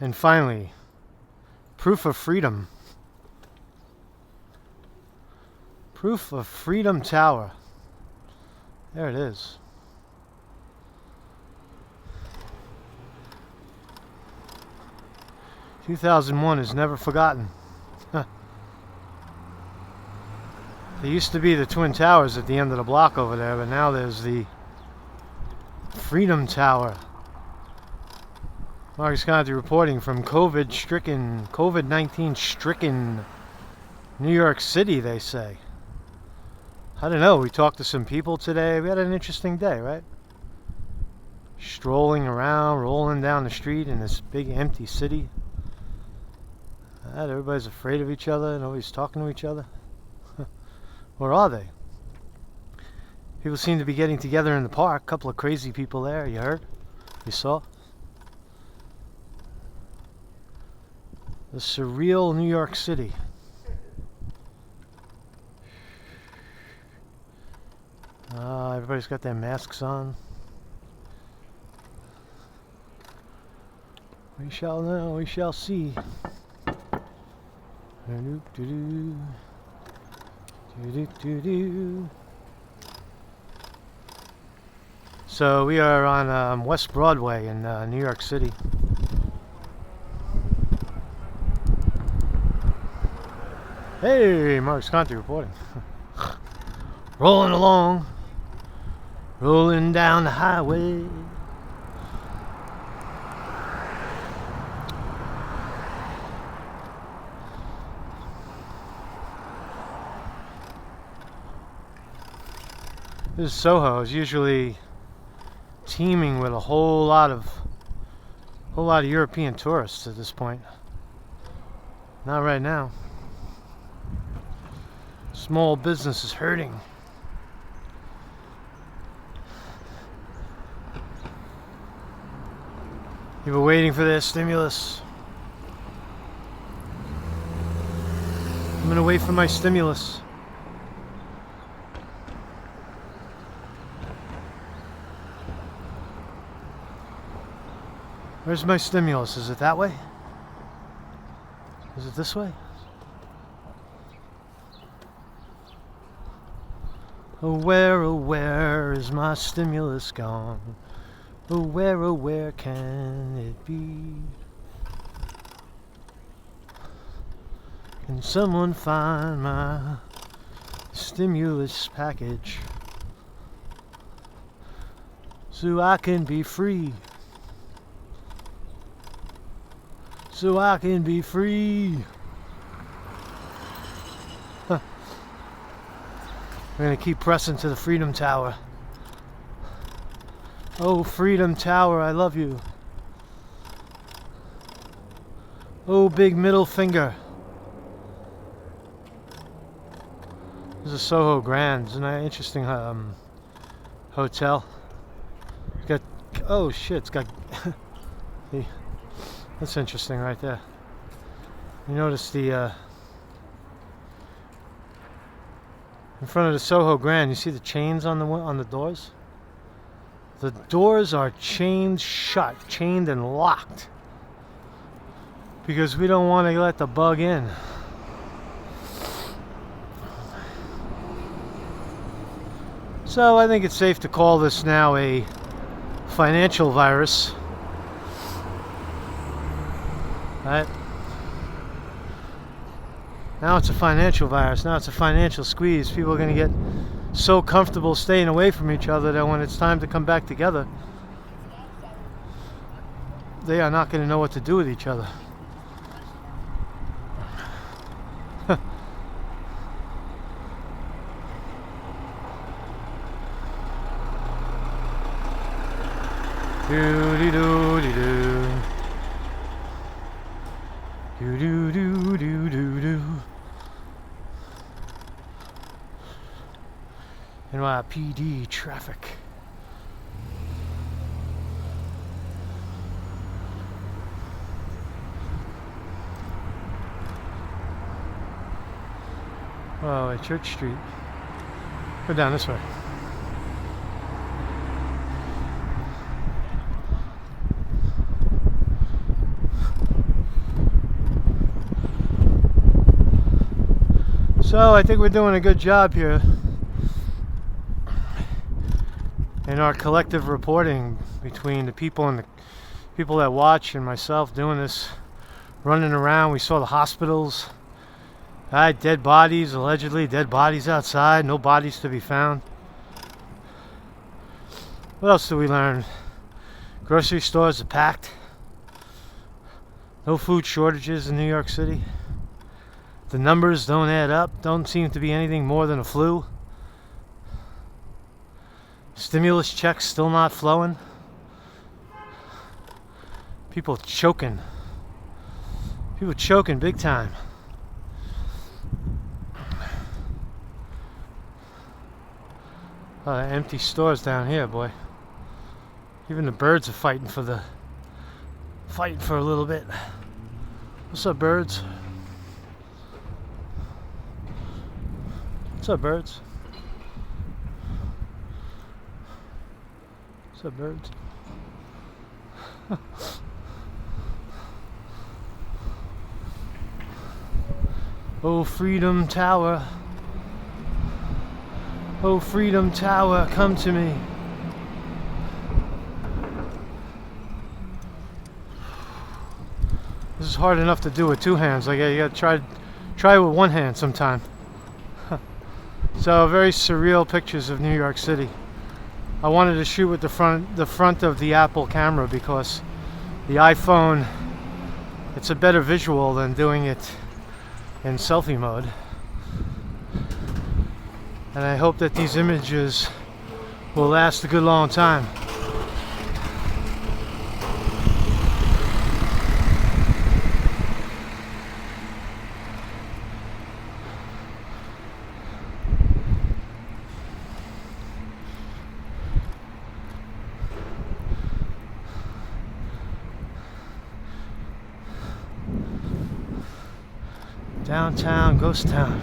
And finally, proof of freedom. Proof of Freedom Tower. There it is. "2001 is never forgotten." There used to be the Twin Towers at the end of the block over there, but now there's the Freedom Tower. Marcus Conte reporting from COVID-19 stricken New York City, they say. I don't know, we talked to some people today. We had an interesting day, right? Strolling around, rolling down the street in this big empty city. Everybody's afraid of each other, nobody's talking to each other. Where are they? People seem to be getting together in the park. A couple of crazy people there, you heard? You saw? The surreal New York City. Everybody's got their masks on. We shall know, we shall see. So we are on West Broadway in New York City. Hey, Marcus Conte reporting. Rolling along, rolling down the highway. This Soho is usually teeming with a whole lot of European tourists at this point. Not right now. Small business is hurting. People waiting for their stimulus. I'm gonna wait for my stimulus. Where's my stimulus? Is it that way? Is it this way? Oh, where is my stimulus gone? Oh, where can it be? Can someone find my stimulus package so I can be free? So I can be free. We're gonna keep pressing to the Freedom Tower. Oh, Freedom Tower, I love you. Oh, big middle finger. This is Soho Grand. Isn't that an interesting hotel? It's got, oh shit, it's got that's interesting right there. You notice the in front of the Soho Grand, you see the chains on the doors? The doors are chained shut, chained and locked, because we don't want to let the bug in. So I think it's safe to call this now a financial virus. Right? Now it's a financial virus. Now it's a financial squeeze. People are going to get so comfortable staying away from each other that when it's time to come back together, they are not going to know what to do with each other. Do-de-do-de-do. Do-do-do-do-do-do. NYPD traffic. Oh, at Church Street. Go down this way. So I think we're doing a good job here in our collective reporting between the people and the people that watch and myself doing this, running around. We saw the hospitals, dead bodies, allegedly dead bodies outside, no bodies to be found. What else did we learn? Grocery stores are packed. No food shortages in New York City. The numbers don't add up. Don't seem to be anything more than a flu. Stimulus checks still not flowing. People choking. People choking big time. A lot of empty stores down here, boy. Even the birds are fighting for a little bit. What's up, birds? What's up, birds? What's up, birds? Oh, Freedom Tower. Oh, Freedom Tower, come to me. This is hard enough to do with two hands. Like, you gotta try with one hand sometime. So, very surreal pictures of New York City. I wanted to shoot with the front of the Apple camera because the iPhone, it's a better visual than doing it in selfie mode. And I hope that these images will last a good long time. Downtown, ghost town.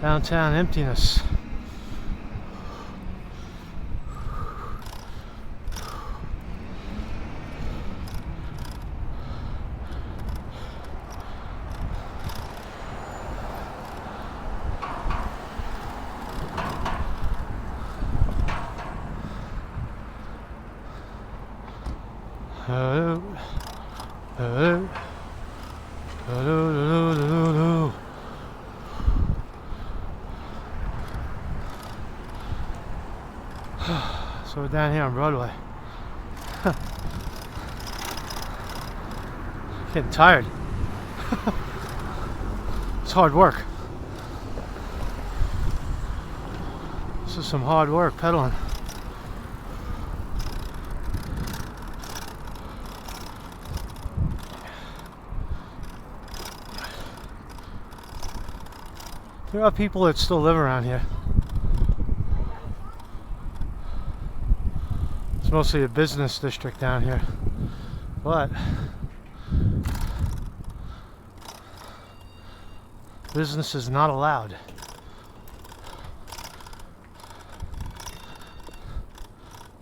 Downtown emptiness. Hello. Hello. Hello, hello, hello, hello. So we're down here on Broadway. Getting tired. It's hard work. This is some hard work pedaling. There are people that still live around here. It's mostly a business district down here, but business is not allowed.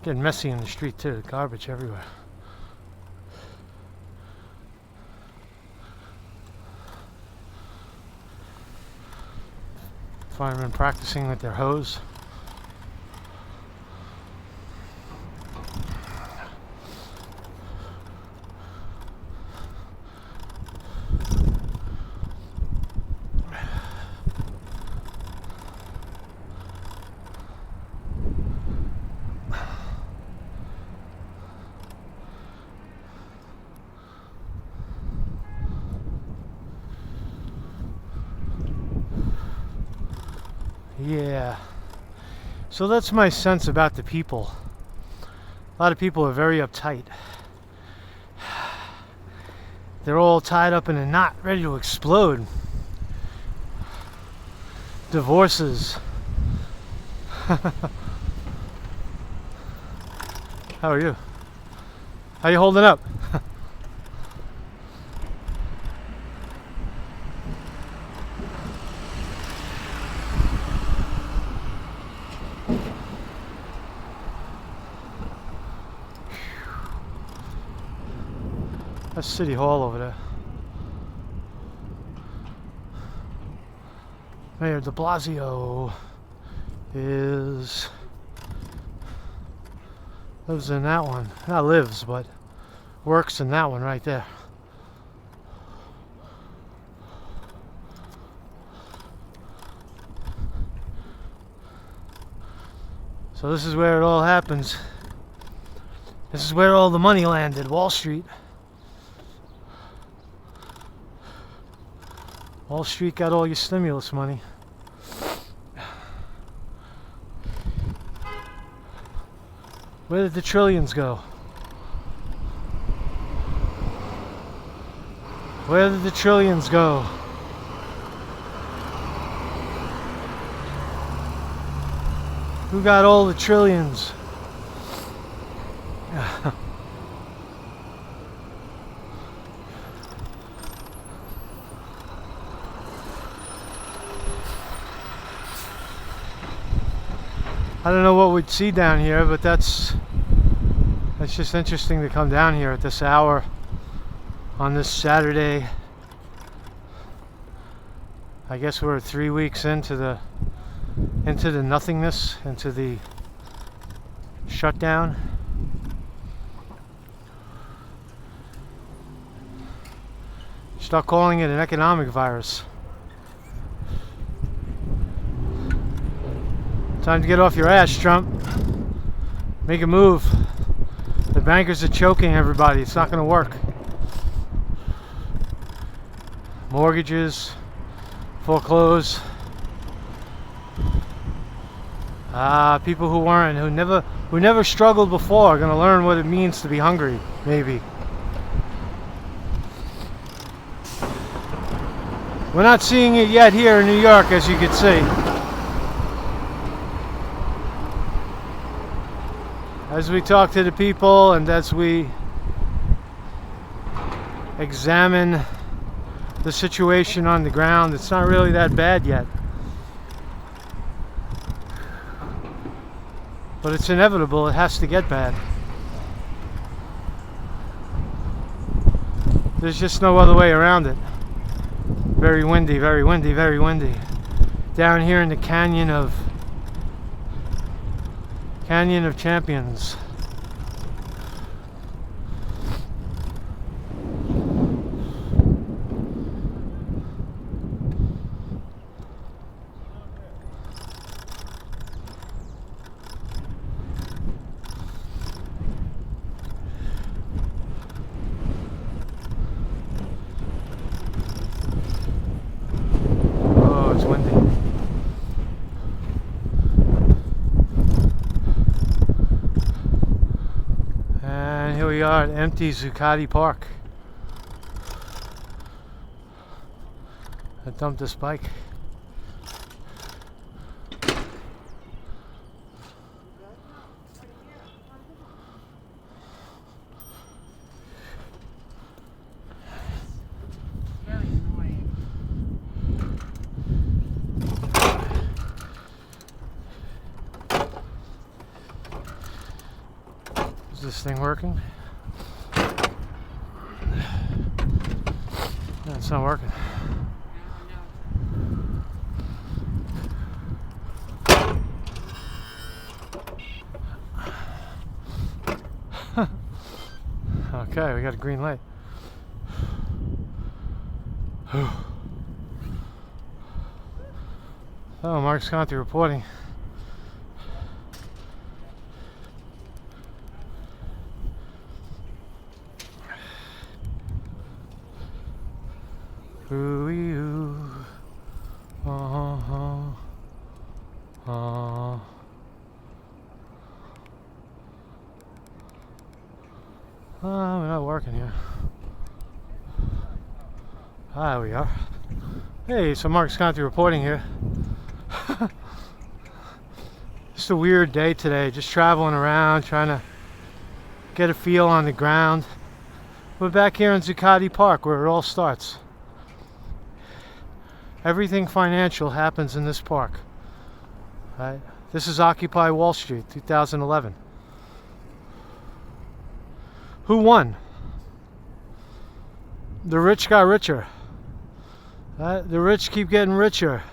Getting messy in the street too, garbage everywhere. Firemen practicing with their hose. Yeah, so that's my sense about the people. A lot of people are very uptight. They're all tied up in a knot, ready to explode. Divorces. How are you? How you holding up? That's City Hall over there. Mayor de Blasio lives in that one. Not lives, but works in that one right there. So this is where it all happens. This is where all the money landed, Wall Street. Wall Street got all your stimulus money. Where did the trillions go? Where did the trillions go? Who got all the trillions? I don't know what we'd see down here, but that's just interesting to come down here at this hour on this Saturday. I guess we're 3 weeks into the nothingness, into the shutdown. Start calling it an economic virus. Time to get off your ass, Trump. Make a move. The bankers are choking everybody. It's not going to work. Mortgages, foreclose. People who never struggled before are going to learn what it means to be hungry, maybe. We're not seeing it yet here in New York, as you can see. As we talk to the people and as we examine the situation on the ground, it's not really that bad yet. But it's inevitable, it has to get bad. There's just no other way around it. Very windy, very windy, very windy. Down here in the Canyon of Champions. We are at empty Zuccotti Park. I dumped this bike. Very annoying. Is this thing working? No, it's not working. Okay, we got a green light. Oh, Mark's Conte reporting. Ooh, we're not working here. Ah, we are. Hey, so Mark's Conte reporting here. Just a weird day today, just traveling around, trying to get a feel on the ground. We're back here in Zuccotti Park where it all starts. Everything financial happens in this park. Right? This is Occupy Wall Street, 2011. Who won? The rich got richer. The rich keep getting richer.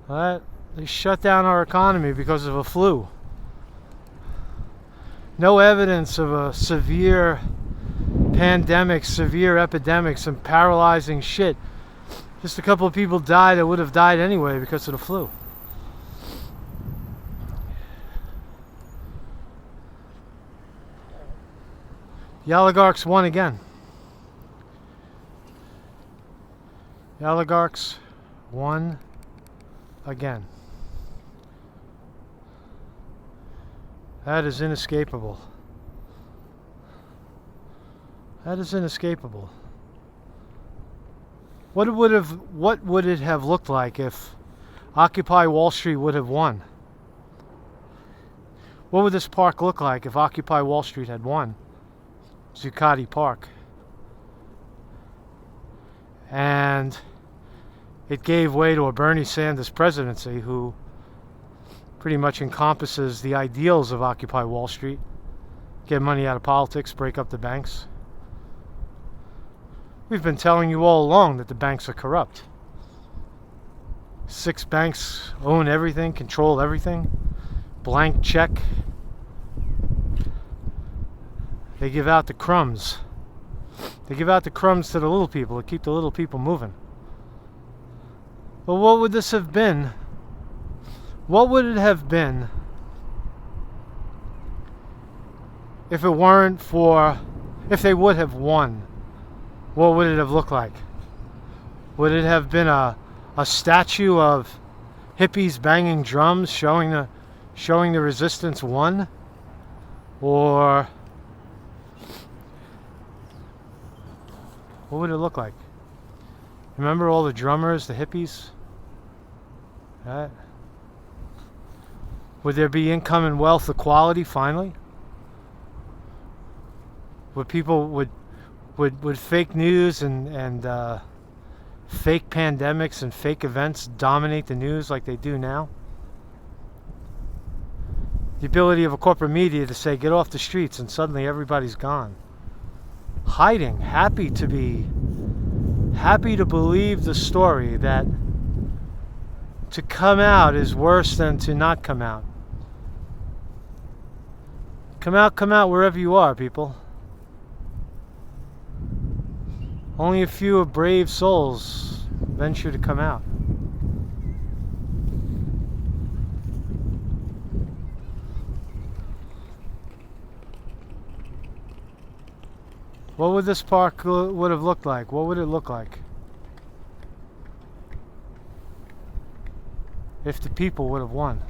They shut down our economy because of a flu. No evidence of a severe pandemic, severe epidemic, some paralyzing shit. Just a couple of people died that would have died anyway because of the flu. The oligarchs won again. The oligarchs won again. That is inescapable. That is inescapable. What would it have looked like if Occupy Wall Street would have won? What would this park look like if Occupy Wall Street had won? Zuccotti Park. And it gave way to a Bernie Sanders presidency who pretty much encompasses the ideals of Occupy Wall Street. Get money out of politics, break up the banks. We've been telling you all along that the banks are corrupt. 6 banks own everything, control everything. Blank check. They give out the crumbs. They give out the crumbs to the little people to keep the little people moving. But what would this have been? What would it have been if it weren't for, if they would have won? What would it have looked like? Would it have been a statue of hippies banging drums showing the resistance won? Or what would it look like? Remember all the drummers, the hippies? Right? Would there be income and wealth equality finally? Would people would fake news and fake pandemics and fake events dominate the news like they do now? The ability of a corporate media to say get off the streets and suddenly everybody's gone. Hiding, happy to believe the story that to come out is worse than to not come out. Come out wherever you are, people. Only a few of brave souls venture to come out. What would this park would have looked like? What would it look like if the people would have won?